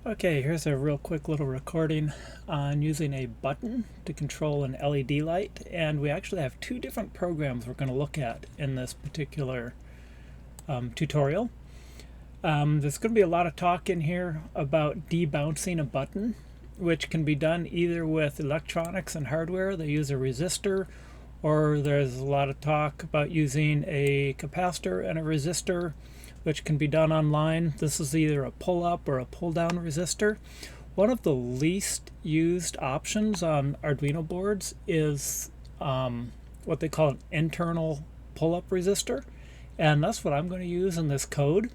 Okay, here's a real quick little recording on using a button to control an LED light, and we actually have two different programs we're going to look at in this particular tutorial. There's going to be a lot of talk in here about debouncing a button, which can be done either with electronics and hardware. They use a resistor, or there's a lot of talk about using a capacitor and a resistor, which can be done online. This is either a pull-up or a pull-down resistor. One of the least used options on Arduino boards is what they call an internal pull-up resistor, and that's what I'm going to use in this code.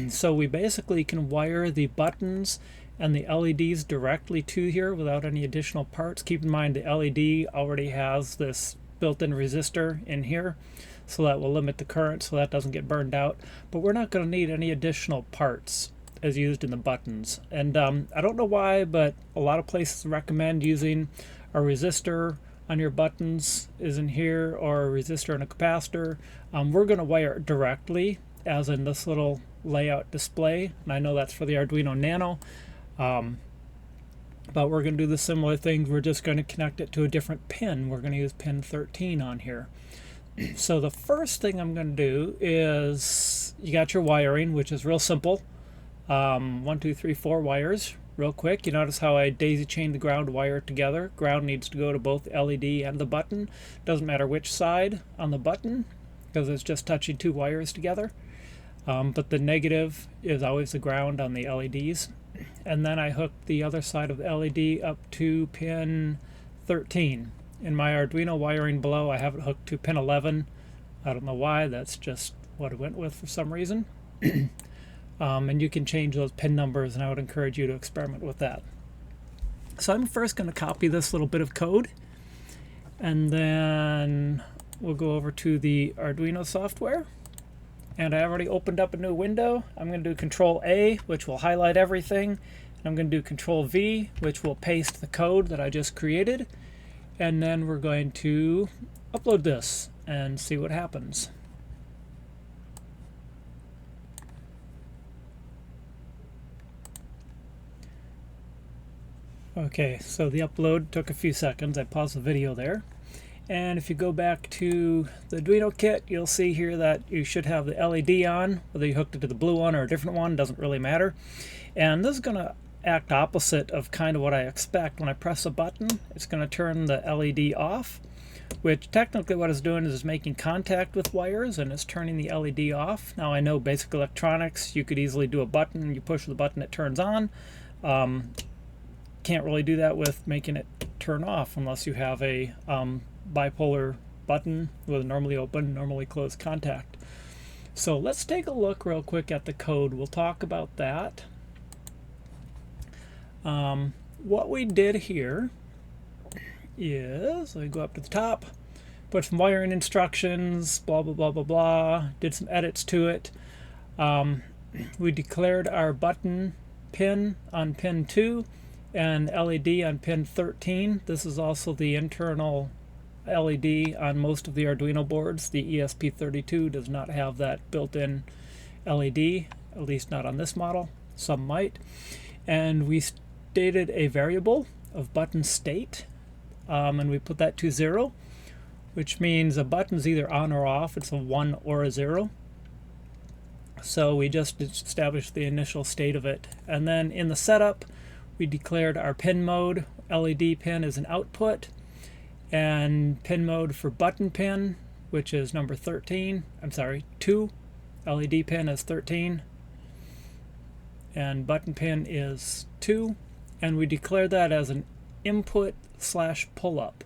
So we basically can wire the buttons and the LEDs directly to here without any additional parts. Keep in mind the LED already has this built-in resistor in here, so that will limit the current so that doesn't get burned out. But we're not going to need any additional parts as used in the buttons. And I don't know why, but a lot of places recommend using a resistor on your buttons is in here, or a resistor and a capacitor. We're going to wire it directly, as in this little layout display, and I know that's for the Arduino Nano. But we're going to do the similar thing. We're just going to connect it to a different pin. We're going to use pin 13 on here. So the first thing I'm going to do is, you got your wiring, which is real simple. 1, 2, 3, 4 wires, real quick. You notice how I daisy chained the ground wire together. Ground needs to go to both LED and the button. Doesn't matter which side on the button, because it's just touching two wires together. But the negative is always the ground on the LEDs. And then I hooked the other side of the LED up to pin 13. In my Arduino wiring below, I have it hooked to pin 11. I don't know why, that's just what I went with for some reason. And you can change those pin numbers, and I would encourage you to experiment with that. So I'm first going to copy this little bit of code, and then we'll go over to the Arduino software. And I already opened up a new window. I'm going to do Control A, which will highlight everything. And I'm going to do Control V, which will paste the code that I just created. And then we're going to upload this and see what happens. Okay, so the upload took a few seconds. I paused the video there. And if you go back to the Duinokit, you'll see here that you should have the LED on. Whether you hooked it to the blue one or a different one, doesn't really matter. And this is going to act opposite of kind of what I expect. When I press a button, it's going to turn the LED off, which technically what it's doing is making contact with wires, and it's turning the LED off. Now I know basic electronics, you could easily do a button, you push the button, it turns on. Can't really do that with making it turn off unless you have a bipolar button with a normally open, normally closed contact. So let's take a look real quick at the code. We'll talk about that. What we did here is, let me go up to the top, put some wiring instructions, blah, blah, blah, blah, blah, did some edits to it. We declared our button pin on pin 2 and LED on pin 13. This is also the internal LED on most of the Arduino boards. The ESP32 does not have that built-in LED, at least not on this model. Some might. And we stated a variable of button state, and we put that to 0, which means a button's either on or off. It's a 1 or a 0. So we just established the initial state of it. And then in the setup, we declared our pin mode. LED pin is an output, and pin mode for button pin, which is number 13. I'm sorry, 2. LED pin is 13, and button pin is 2. And we declare that as an input / pull up.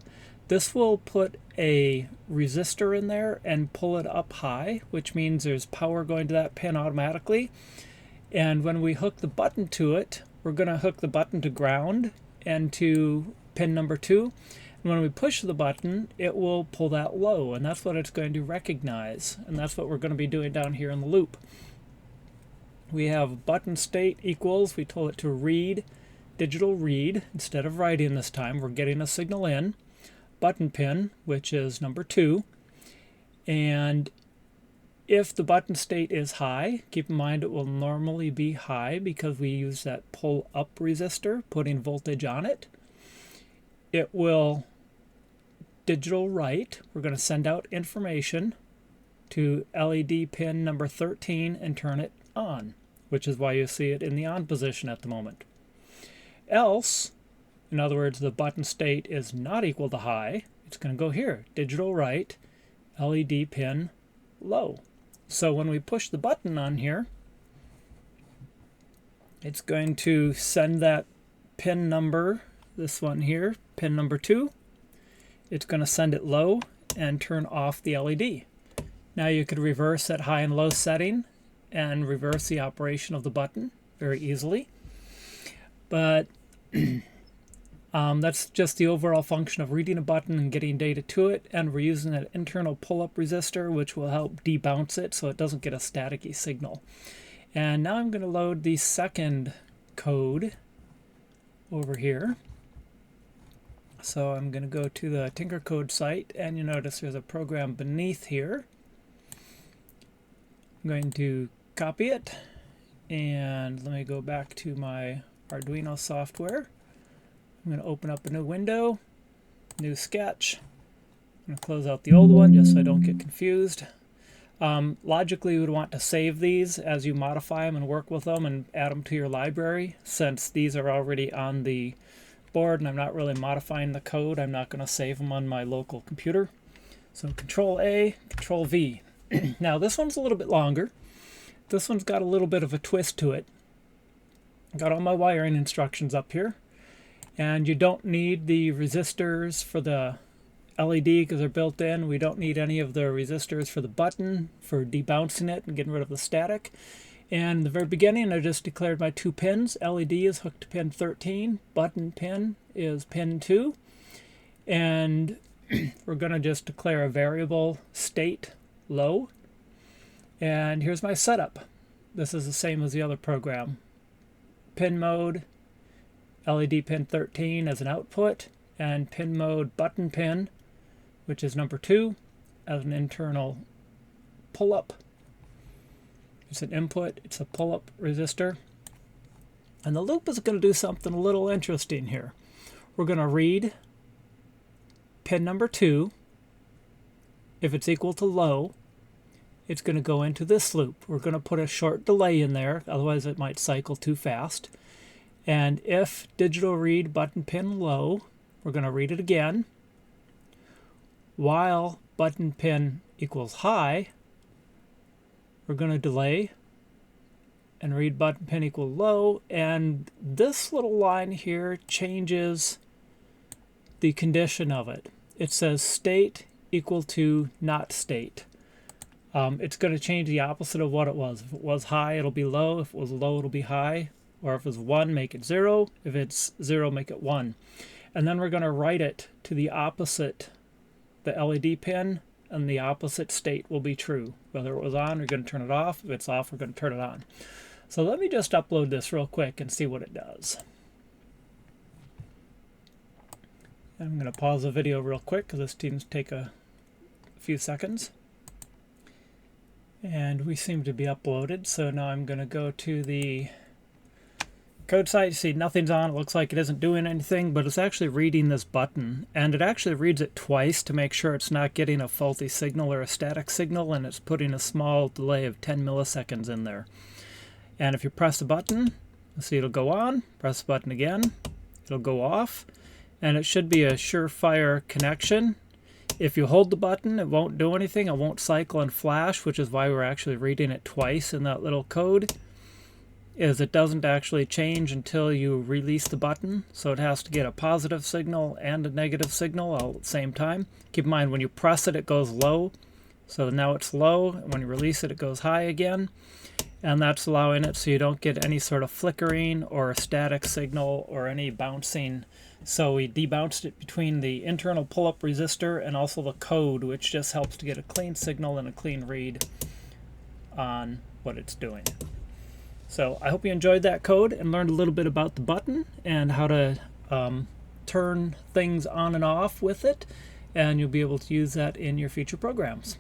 This will put a resistor in there and pull it up high, which means there's power going to that pin automatically. And when we hook the button to it, we're going to hook the button to ground and to pin number 2. And when we push the button, it will pull that low, and that's what it's going to recognize. And that's what we're going to be doing down here in the loop. We have button state equals, we told it to read, digital read, instead of writing this time. We're getting a signal in. Button pin, which is number 2. And If the button state is high, keep in mind it will normally be high because we use that pull up resistor, putting voltage on it. It will digital write. We're going to send out information to LED pin number 13 and turn it on, which is why you see it in the on position at the moment. Else, in other words, the button state is not equal to high, it's going to go here, digital write, LED pin low. So when we push the button on here, it's going to send that pin number, this one here, pin number 2. It's going to send it low and turn off the LED. Now you could reverse that high and low setting and reverse the operation of the button very easily. But that's just the overall function of reading a button and getting data to it, and we're using an internal pull-up resistor which will help debounce it so it doesn't get a staticky signal. And now I'm going to load the second code over here. So I'm going to go to the Tinkercode site, and you notice there's a program beneath here. I'm going to copy it, and let me go back to my Arduino software. I'm going to open up a new window, new sketch. I'm going to close out the old one just so I don't get confused. Logically, you would want to save these as you modify them and work with them and add them to your library. Since these are already on the board and I'm not really modifying the code, I'm not going to save them on my local computer. So Control A, Control V. Now this one's a little bit longer. This one's got a little bit of a twist to it. Got all my wiring instructions up here. And you don't need the resistors for the LED because they're built in. We don't need any of the resistors for the button for debouncing it and getting rid of the static. And in the very beginning, I just declared my 2 pins. LED is hooked to pin 13. Button pin is pin 2. And we're going to just declare a variable state low. And here's my setup. This is the same as the other program. Pin mode, LED pin 13 as an output, and pin mode button pin, which is number 2, as an internal pull-up. It's an input, it's a pull-up resistor. And the loop is going to do something a little interesting here. We're going to read pin number 2. If it's equal to low, it's going to go into this loop. We're going to put a short delay in there, otherwise it might cycle too fast. And if digital read button pin low, we're going to read it again. While button pin equals high, we're going to delay and read button pin equal low. And this little line here changes the condition of it. It says state equal to not state. It's going to change the opposite of what it was. If it was high, it'll be low. If it was low, it'll be high. Or if it's 1, make it 0. If it's 0, make it 1. And then we're going to write it to the opposite, the LED pin, and the opposite state will be true. Whether it was on, we're going to turn it off. If it's off, we're going to turn it on. So let me just upload this real quick and see what it does. I'm going to pause the video real quick because this seems to take a few seconds. And we seem to be uploaded, so now I'm going to go to the code site. You see nothing's on. It looks like it isn't doing anything, but it's actually reading this button. And it actually reads it twice to make sure it's not getting a faulty signal or a static signal, and it's putting a small delay of 10 milliseconds in there. And if you press the button, you'll see it'll go on. Press the button again, it'll go off. And it should be a surefire connection. If you hold the button, it won't do anything. It won't cycle and flash, which is why we're actually reading it twice in that little code. Is it doesn't actually change until you release the button. So it has to get a positive signal and a negative signal all at the same time. Keep in mind, when you press it, it goes low. So now it's low. When you release it, it goes high again. And that's allowing it so you don't get any sort of flickering or a static signal or any bouncing. So we debounced it between the internal pull-up resistor and also the code, which just helps to get a clean signal and a clean read on what it's doing. So I hope you enjoyed that code and learned a little bit about the button and how to turn things on and off with it, and you'll be able to use that in your future programs.